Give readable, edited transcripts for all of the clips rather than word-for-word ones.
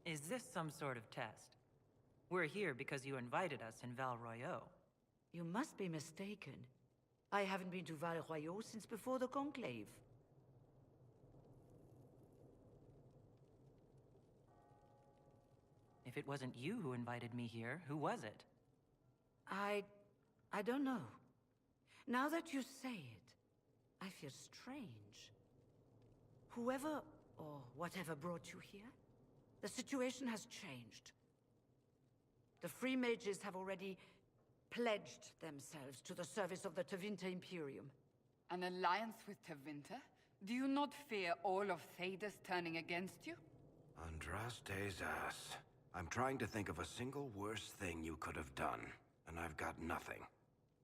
Is this some sort of test? We're here because you invited us in Val Royeaux. You must be mistaken. I haven't been to Val Royeaux since before the Conclave. If it wasn't you who invited me here, who was it? I don't know. Now that you say it, I feel strange. Whoever or whatever brought you here, the situation has changed. The Free Mages have already pledged themselves to the service of the Tevinter Imperium. An alliance with Tevinter? Do you not fear all of Thedas turning against you? Andraste's ass. I'm trying to think of a single worse thing you could have done, and I've got nothing.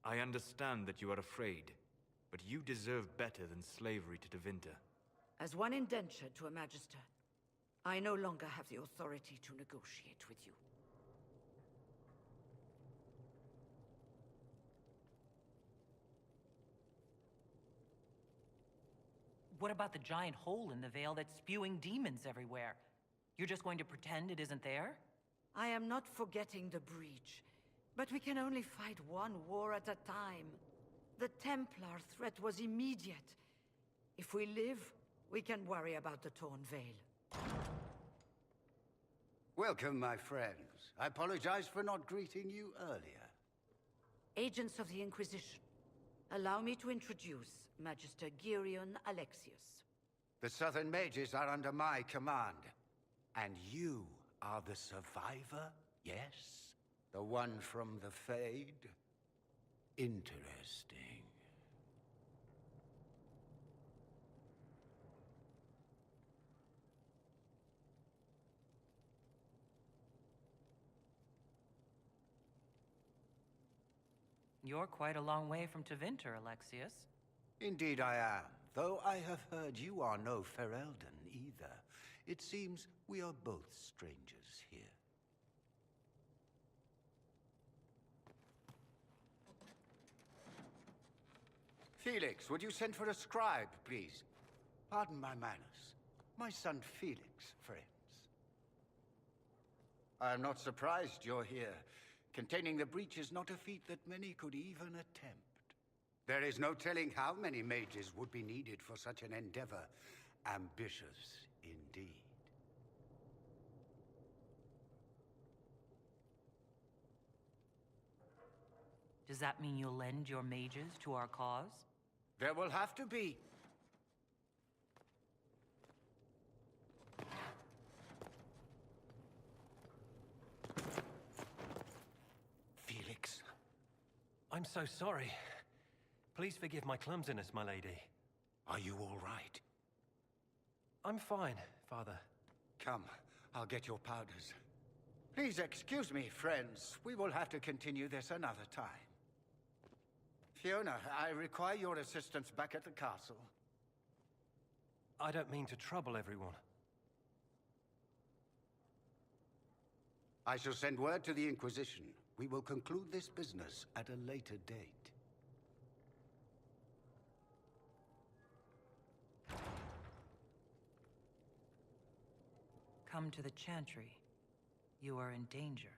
I understand that you are afraid, but you deserve better than slavery to Tevinter. As one indentured to a Magister, I no longer have the authority to negotiate with you. What about the giant hole in the veil that's spewing demons everywhere? You're just going to pretend it isn't there? I am not forgetting the breach, but we can only fight one war at a time. The Templar threat was immediate. If we live, we can worry about the torn veil. Welcome, my friends. I apologize for not greeting you earlier. Agents of the Inquisition, allow me to introduce Magister Gearion Alexius. The Southern Mages are under my command. And you are the survivor, yes? The one from the Fade? Interesting. You're quite a long way from Tevinter, Alexius. Indeed I am, though I have heard you are no Ferelden either. It seems we are both strangers here. Felix, would you send for a scribe, please? Pardon my manners. My son Felix, friends. I am not surprised you're here. Containing the breach is not a feat that many could even attempt. There is no telling how many mages would be needed for such an endeavor. Ambitious indeed. Does that mean you'll lend your mages to our cause? There will have to be. Felix. I'm so sorry. Please forgive my clumsiness, my lady. Are you all right? I'm fine, Father. Come, I'll get your powders. Please excuse me, friends. We will have to continue this another time. Fiona, I require your assistance back at the castle. I don't mean to trouble everyone. I shall send word to the Inquisition. We will conclude this business at a later date. Come to the Chantry. You are in danger.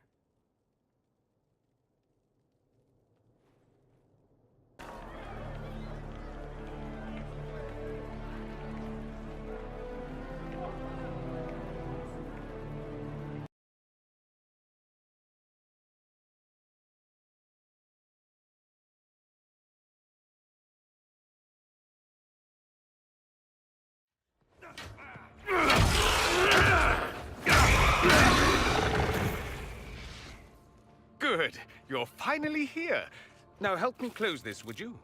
Good. You're finally here. Now help me close this, would you?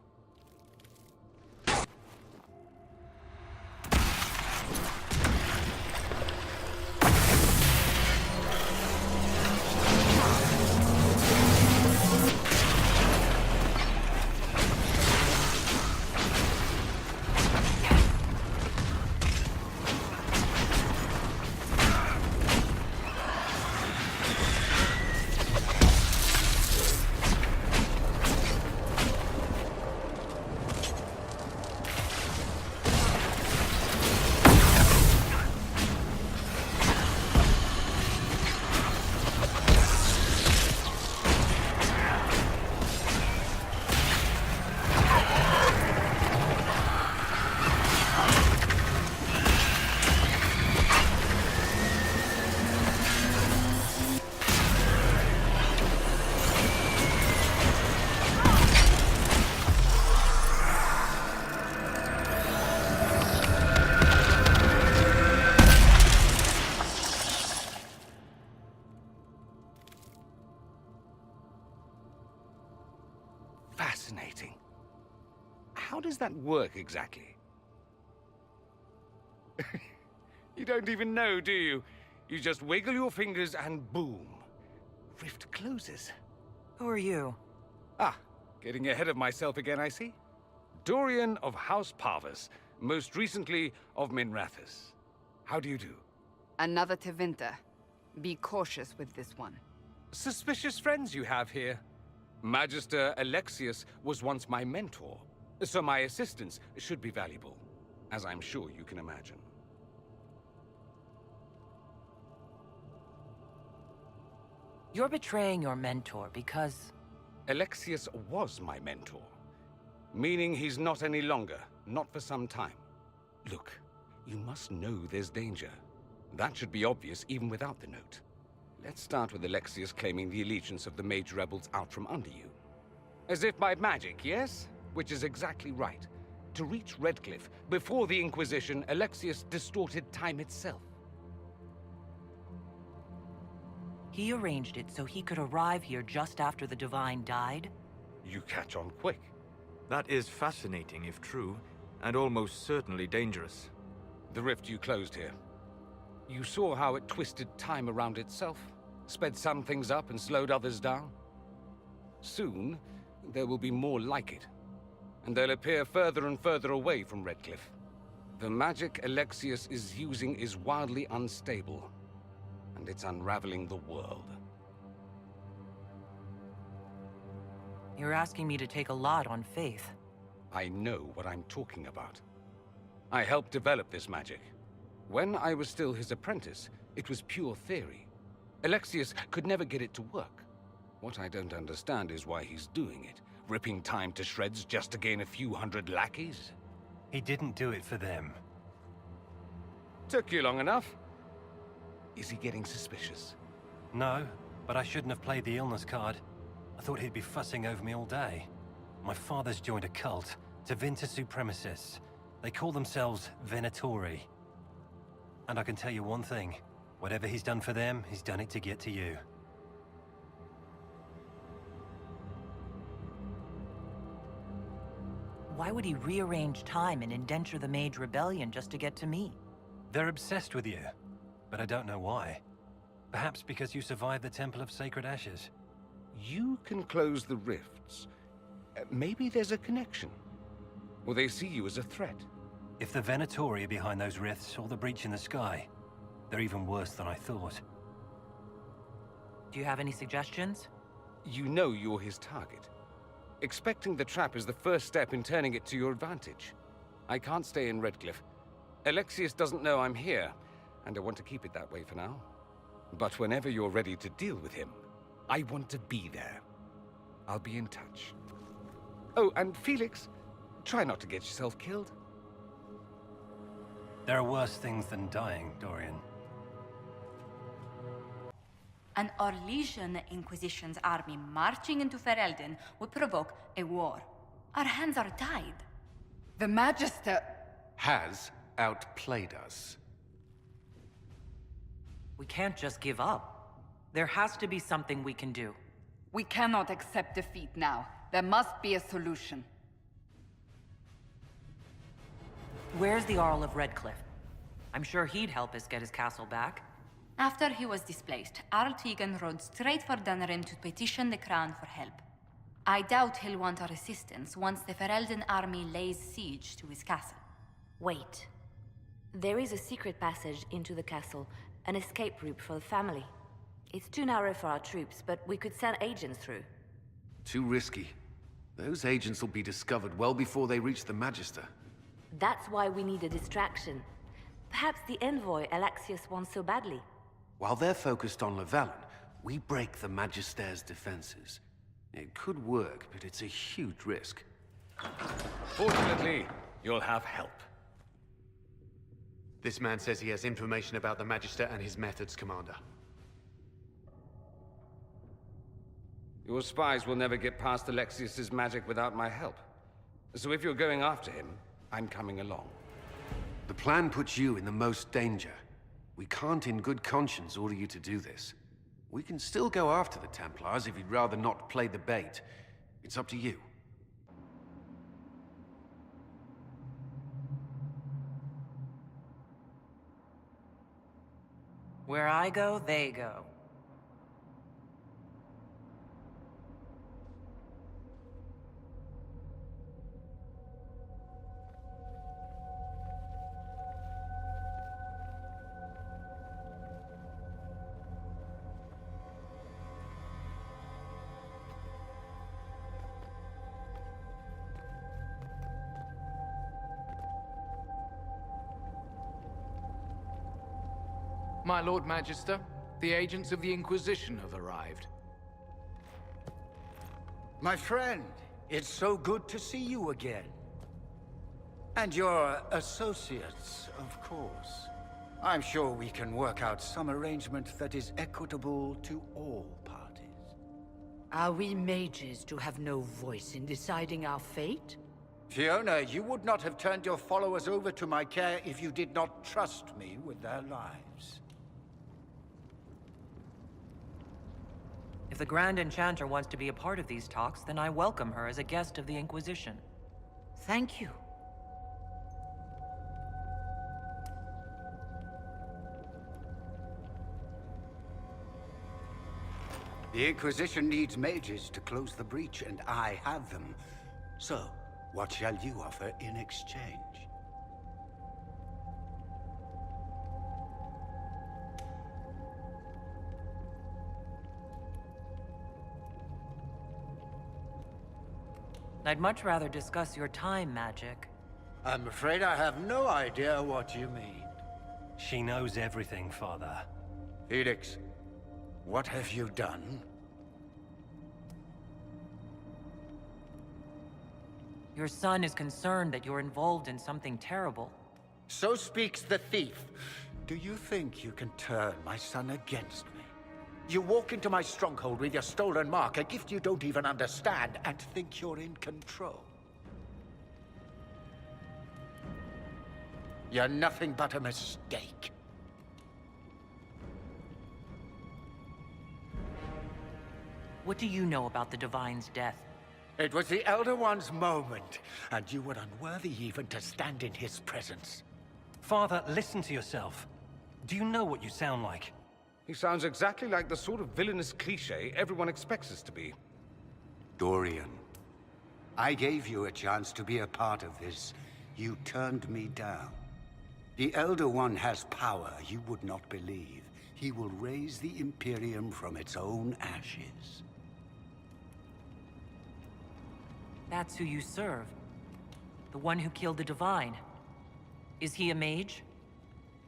that work exactly? You don't even know, do you? You just wiggle your fingers and boom. Rift closes. Who are you? Ah, getting ahead of myself again, I see. Dorian of House Parvus, most recently of Minrathous. How do you do? Another Tevinter. Be cautious with this one. Suspicious friends you have here. Magister Alexius was once my mentor, so my assistance should be valuable, as I'm sure you can imagine. You're betraying your mentor because... Alexius was my mentor, meaning he's not any longer, not for some time. Look, you must know there's danger. That should be obvious even without the note. Let's start with Alexius claiming the allegiance of the Mage Rebels out from under you. As if by magic, yes? Which is exactly right. To reach Redcliffe, before the Inquisition, Alexius distorted time itself. he arranged it so he could arrive here just after the Divine died? You catch on quick. That is fascinating if true, and almost certainly dangerous. The rift you closed here. You saw how it twisted time around itself, sped some things up and slowed others down. Soon, there will be more like it, and they'll appear further and further away from Redcliffe. The magic Alexius is using is wildly unstable, and it's unraveling the world. You're asking me to take a lot on faith. I know what I'm talking about. I helped develop this magic. When I was still his apprentice, it was pure theory. Alexius could never get it to work. What I don't understand is why he's doing it, ripping time to shreds just to gain a few hundred lackeys. He didn't do it for them. Took you long enough. Is he getting suspicious? No, but I shouldn't have played the illness card. I thought he'd be fussing over me all day. My father's joined a cult, Tevinter Supremacists. They call themselves Venatori. And I can tell you one thing. Whatever he's done for them, he's done it to get to you. Why would he rearrange time and indenture the Mage Rebellion just to get to me? They're obsessed with you, but I don't know why. Perhaps because you survived the Temple of Sacred Ashes. You can close the rifts. Maybe there's a connection. Or they see you as a threat. If the Venatori are behind those rifts or the breach in the sky, they're even worse than I thought. Do you have any suggestions? You know you're his target. Expecting the trap is the first step in turning it to your advantage. I can't stay in Redcliffe. Alexius doesn't know I'm here, and I want to keep it that way for now. But whenever you're ready to deal with him, I want to be there. I'll be in touch. Oh, and Felix, try not to get yourself killed. There are worse things than dying, Dorian. An Orlesian Inquisition's army marching into Ferelden would provoke a war. Our hands are tied. The Magister... has outplayed us. We can't just give up. There has to be something we can do. We cannot accept defeat now. There must be a solution. Where's the Arl of Redcliffe? I'm sure he'd help us get his castle back. After he was displaced, Arl Tegan rode straight for Dunnerin to petition the Crown for help. I doubt he'll want our assistance once the Ferelden army lays siege to his castle. Wait. There is a secret passage into the castle, an escape route for the family. It's too narrow for our troops, but we could send agents through. Too risky. Those agents will be discovered well before they reach the Magister. That's why we need a distraction. Perhaps the envoy Alexius wants so badly. While they're focused on Lavalin, we break the Magister's defenses. It could work, but it's a huge risk. Fortunately, you'll have help. This man says he has information about the Magister and his methods, Commander. Your spies will never get past Alexius's magic without my help. So if you're going after him, I'm coming along. The plan puts you in the most danger. We can't in good conscience order you to do this. We can still go after the Templars if you'd rather not play the bait. It's up to you. Where I go, they go. My Lord Magister, the agents of the Inquisition have arrived. My friend, it's so good to see you again. And your associates, of course. I'm sure we can work out some arrangement that is equitable to all parties. Are we mages to have no voice in deciding our fate? Fiona, you would not have turned your followers over to my care if you did not trust me with their lives. If the Grand Enchanter wants to be a part of these talks, then I welcome her as a guest of the Inquisition. Thank you. The Inquisition needs mages to close the breach, and I have them. So, what shall you offer in exchange? I'd much rather discuss your time magic. I'm afraid I have no idea what you mean. She knows everything, Father. Felix, what have you done? Your son is concerned that you're involved in something terrible. So speaks the thief. Do you think you can turn my son against me? You walk into my stronghold with your stolen mark, a gift you don't even understand, and think you're in control. You're nothing but a mistake. What do you know about the Divine's death? It was the Elder One's moment, and you were unworthy even to stand in his presence. Father, listen to yourself. Do you know what you sound like? He sounds exactly like the sort of villainous cliché everyone expects us to be. Dorian, I gave you a chance to be a part of this. You turned me down. The Elder One has power you would not believe. He will raise the Imperium from its own ashes. That's who you serve. The one who killed the Divine. Is he a mage?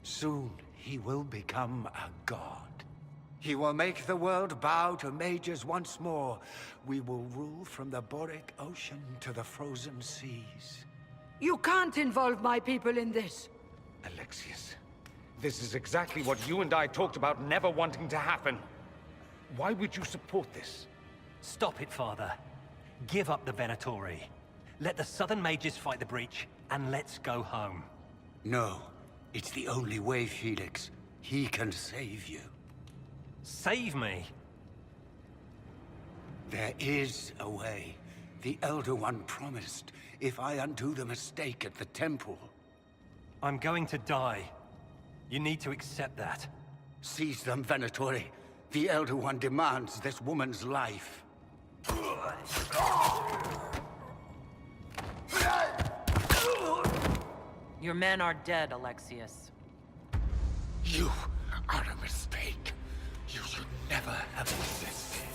Soon, he will become a god. He will make the world bow to mages once more. We will rule from the Boric Ocean to the frozen seas. You can't involve my people in this. Alexius, this is exactly what you and I talked about never wanting to happen. Why would you support this? Stop it, Father. Give up the Venatori. Let the Southern Mages fight the breach, and let's go home. No. It's the only way, Felix. He can save you. Save me? There is a way. The Elder One promised, if I undo the mistake at the temple. I'm going to die. You need to accept that. Seize them, Venatori. The Elder One demands this woman's life. Your men are dead, Alexius. You are a mistake. You should never have existed.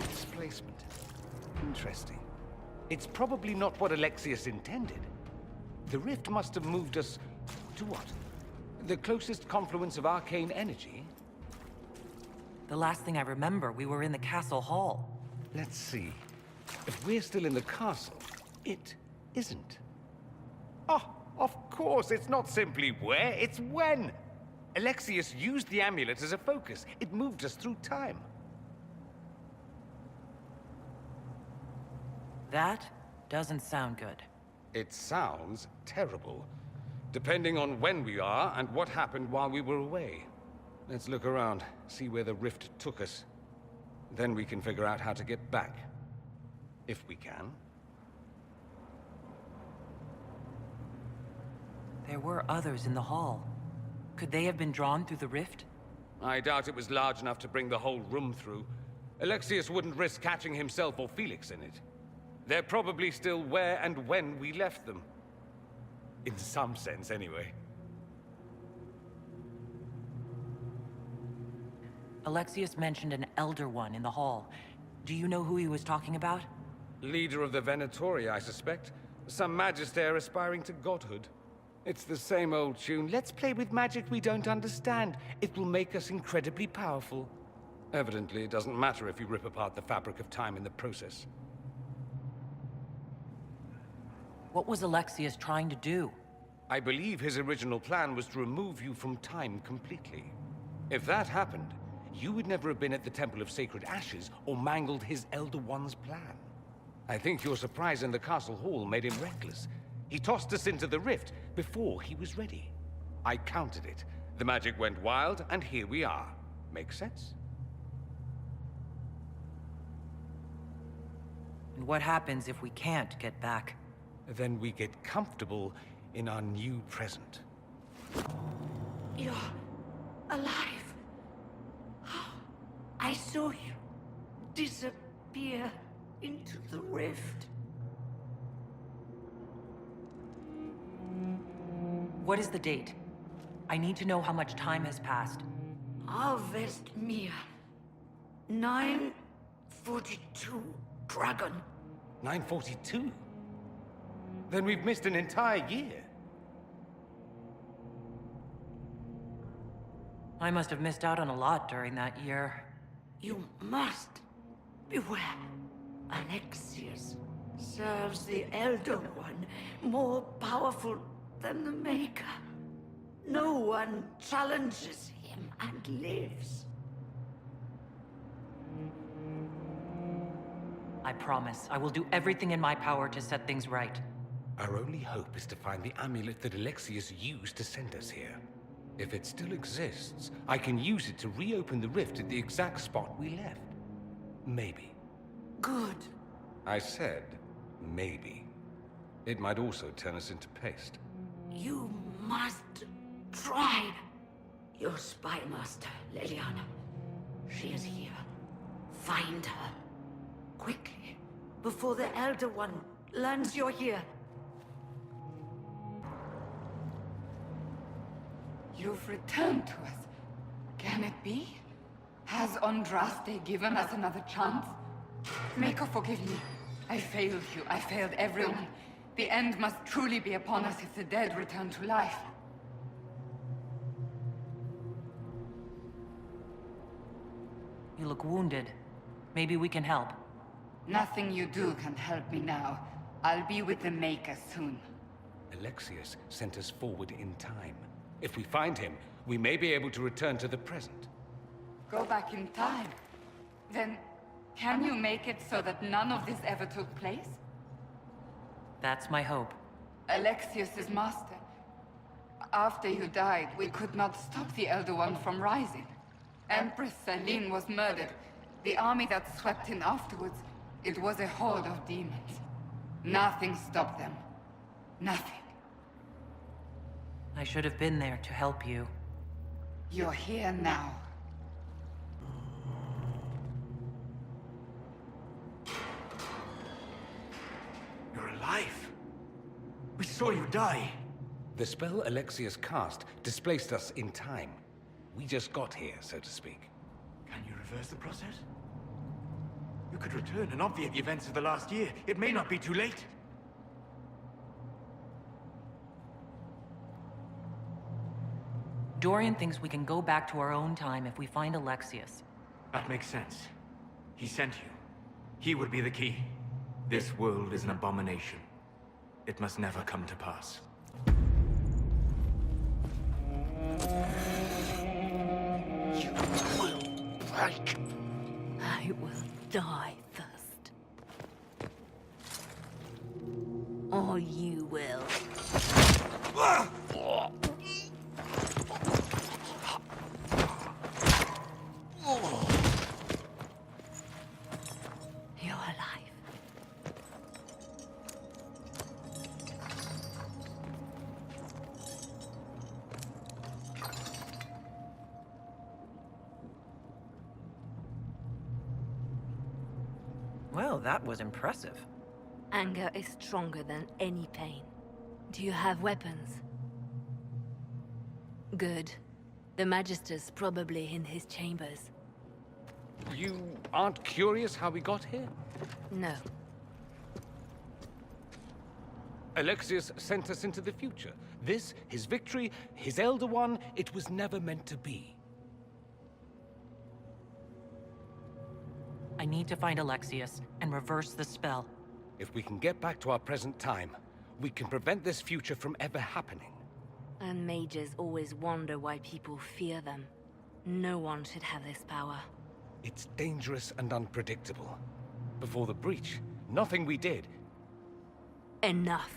Displacement. Interesting. It's probably not what Alexius intended. The rift must have moved us to what? The closest confluence of arcane energy? The last thing I remember, we were in the castle hall. Let's see. If we're still in the castle, it isn't. Oh, of course, it's not simply where, it's when! Alexius used the amulet as a focus. It moved us through time. That doesn't sound good. It sounds terrible. Depending on when we are and what happened while we were away. Let's look around, see where the rift took us. Then we can figure out how to get back. if we can. There were others in the hall. Could they have been drawn through the rift? I doubt it was large enough to bring the whole room through. Alexius wouldn't risk catching himself or Felix in it. They're probably still where and when we left them. In some sense, anyway. Alexius mentioned an Elder One in the hall. Do you know who he was talking about? Leader of the Venatori, I suspect. Some magister aspiring to godhood. It's the same old tune. Let's play with magic we don't understand. It will make us incredibly powerful. Evidently, it doesn't matter if you rip apart the fabric of time in the process. What was Alexius trying to do? I believe his original plan was to remove you from time completely. If that happened, you would never have been at the Temple of Sacred Ashes or mangled his Elder One's plan. I think your surprise in the castle hall made him reckless. He tossed us into the rift before he was ready. I countered it. The magic went wild, and here we are. Make sense? And what happens if we can't get back? Then we get comfortable in our new present. You're alive. I saw you disappear into the rift. What is the date? I need to know how much time has passed. Harvest Mir. 942 Dragon. 942? Then we've missed an entire year. I must have missed out on a lot during that year. You must beware. Alexius serves the Elder One, more powerful than the Maker. No one challenges him and lives. I promise, I will do everything in my power to set things right. Our only hope is to find the amulet that Alexius used to send us here. If it still exists, I can use it to reopen the rift at the exact spot we left. Maybe. Good. I said, maybe. It might also turn us into paste. You must try. Your spy master, Leliana. She is here. Find her. Quickly. Before the Elder One learns you're here. You've returned to us. Can it be? Has Andraste given us another chance? Mako, forgive me. I failed you. I failed everyone. The end must truly be upon us if the dead return to life. You look wounded. Maybe we can help. Nothing you do can help me now. I'll be with the Maker soon. Alexius sent us forward in time. If we find him, we may be able to return to the present. Go back in time? Then, can you make it so that none of this ever took place? That's my hope. Alexius is master. After you died, we could not stop the Elder One from rising. Empress Selene was murdered. The army that swept in afterwards, it was a horde of demons. Nothing stopped them. Nothing. I should have been there to help you. You're here now. You're alive. We saw you die. The spell Alexius cast displaced us in time. We just got here, so to speak. Can you reverse the process? You could return and obviate the events of the last year. It may not be too late. Dorian thinks we can go back to our own time if we find Alexius. That makes sense. He sent you. He would be the key. This world is an abomination. It must never come to pass. You will break. I will die first. Or you will. You're alive. Well, that was impressive. Anger is stronger than any pain. Do you have weapons? Good. The Magister's probably in his chambers. You aren't curious how we got here? No. Alexius sent us into the future. This, his victory, his Elder One, it was never meant to be. I need to find Alexius and reverse the spell. If we can get back to our present time, we can prevent this future from ever happening. And mages always wonder why people fear them. No one should have this power. It's dangerous and unpredictable. Before the breach, nothing we did. Enough.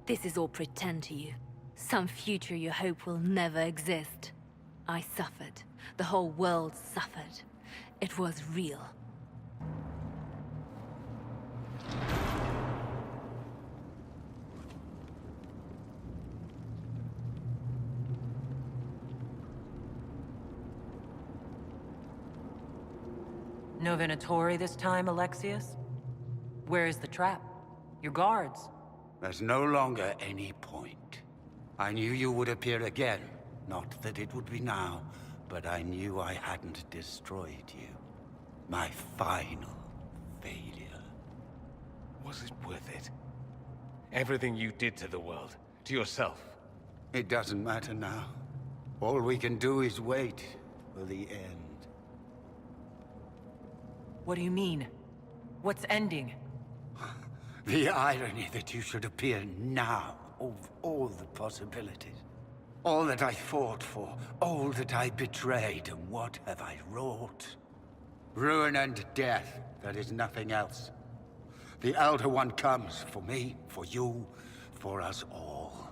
This is all pretend to you. Some future you hope will never exist. I suffered. The whole world suffered. It was real. No Venatori this time, Alexius? Where is the trap? Your guards? There's no longer any point. I knew you would appear again. Not that it would be now, but I knew I hadn't destroyed you. My final failure. Was it worth it? Everything you did to the world, to yourself. It doesn't matter now. All we can do is wait for the end. What do you mean? What's ending? The irony that you should appear now, of all the possibilities. All that I fought for, all that I betrayed, and what have I wrought? Ruin and death, there is nothing else. The Elder One comes for me, for you, for us all.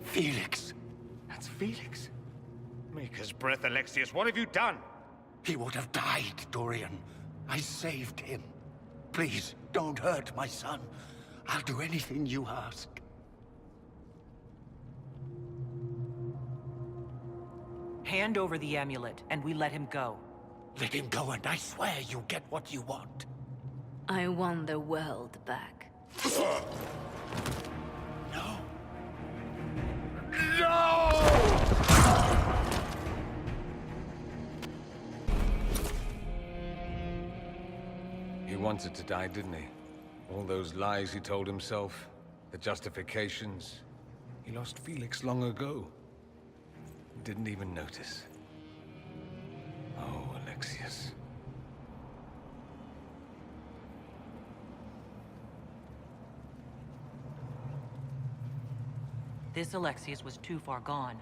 Felix. That's Felix. Maker's breath, Alexius, what have you done? He would have died, Dorian. I saved him. Please, don't hurt my son. I'll do anything you ask. Hand over the amulet, and we let him go. Let him go, and I swear you'll get what you want. I want the world back. No! No! He wanted to die, didn't he? All those lies he told himself, the justifications. He lost Felix long ago. Didn't even notice. Oh, Alexius. This Alexius was too far gone.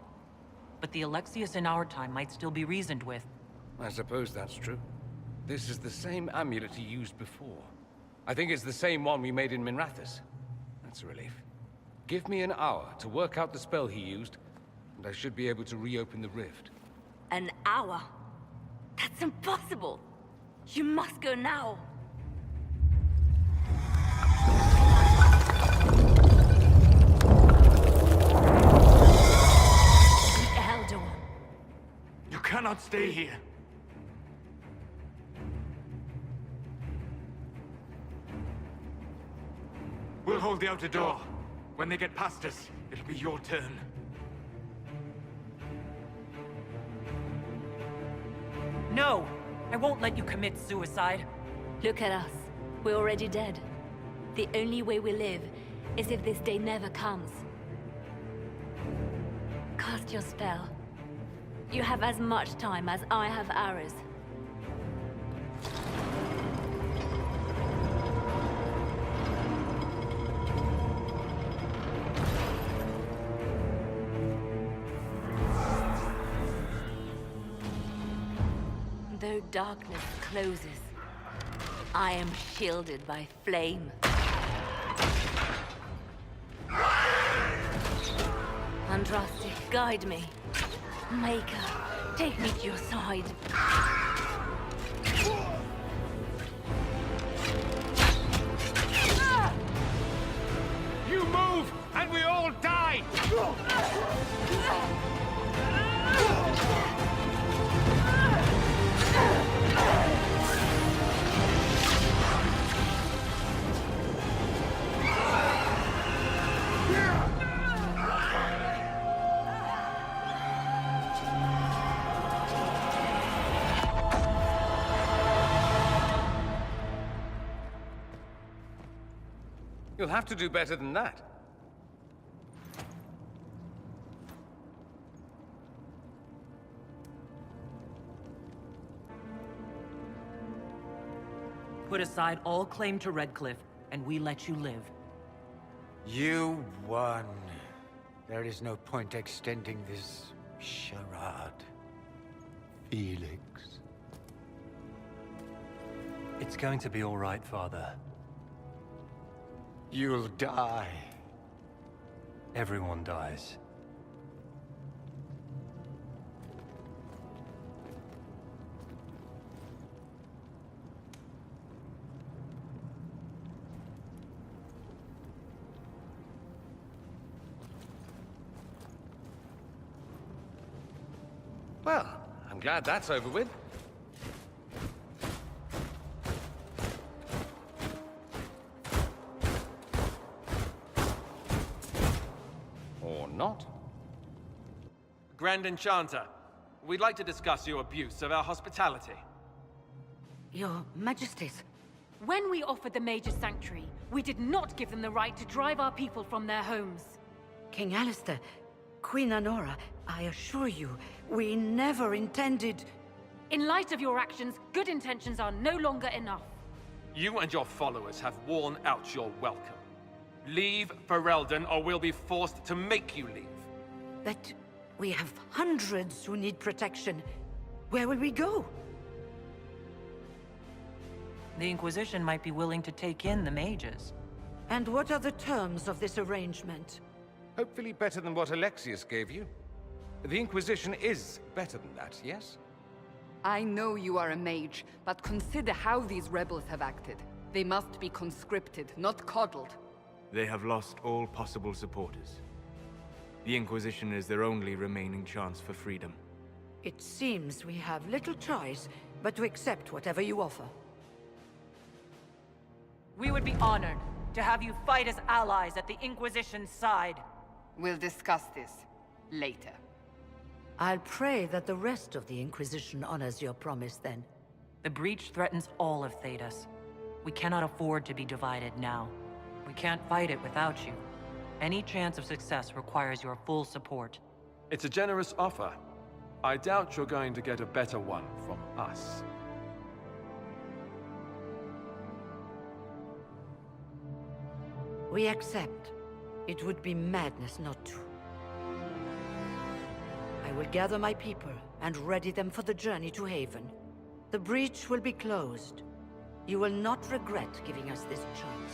But the Alexius in our time might still be reasoned with. I suppose that's true. This is the same amulet he used before. I think it's the same one we made in Minrathous. That's a relief. Give me an hour to work out the spell he used, and I should be able to reopen the rift. An hour? That's impossible! You must go now! The Elder One. You cannot stay here. We'll hold the outer door. When they get past us, it'll be your turn. No! I won't let you commit suicide. Look at us. We're already dead. The only way we live is if this day never comes. Cast your spell. You have as much time as I have hours. Though darkness closes, I am shielded by flame. Andraste, guide me. Maker, take me to your side. You move, and we all die! You'll have to do better than that. Put aside all claim to Redcliffe, and we let you live. You won. There is no point extending this charade. Felix. It's going to be all right, Father. You'll die. Everyone dies. Well, I'm glad that's over with. Or not. Grand Enchanter, we'd like to discuss your abuse of our hospitality. Your Majesties. When we offered the Mage's Sanctuary, we did not give them the right to drive our people from their homes. King Alistair, Queen Anora, I assure you, we never intended... In light of your actions, good intentions are no longer enough. You and your followers have worn out your welcome. Leave Ferelden, or we'll be forced to make you leave. But we have hundreds who need protection. Where will we go? The Inquisition might be willing to take in the mages. And what are the terms of this arrangement? Hopefully better than what Alexius gave you. The Inquisition is better than that, yes? I know you are a mage, but consider how these rebels have acted. They must be conscripted, not coddled. They have lost all possible supporters. The Inquisition is their only remaining chance for freedom. It seems we have little choice but to accept whatever you offer. We would be honored to have you fight as allies at the Inquisition's side. We'll discuss this later. I'll pray that the rest of the Inquisition honors your promise then. The breach threatens all of Thedas. We cannot afford to be divided now. We can't fight it without you. Any chance of success requires your full support. It's a generous offer. I doubt you're going to get a better one from us. We accept. It would be madness not to. I will gather my people and ready them for the journey to Haven. The breach will be closed. You will not regret giving us this chance.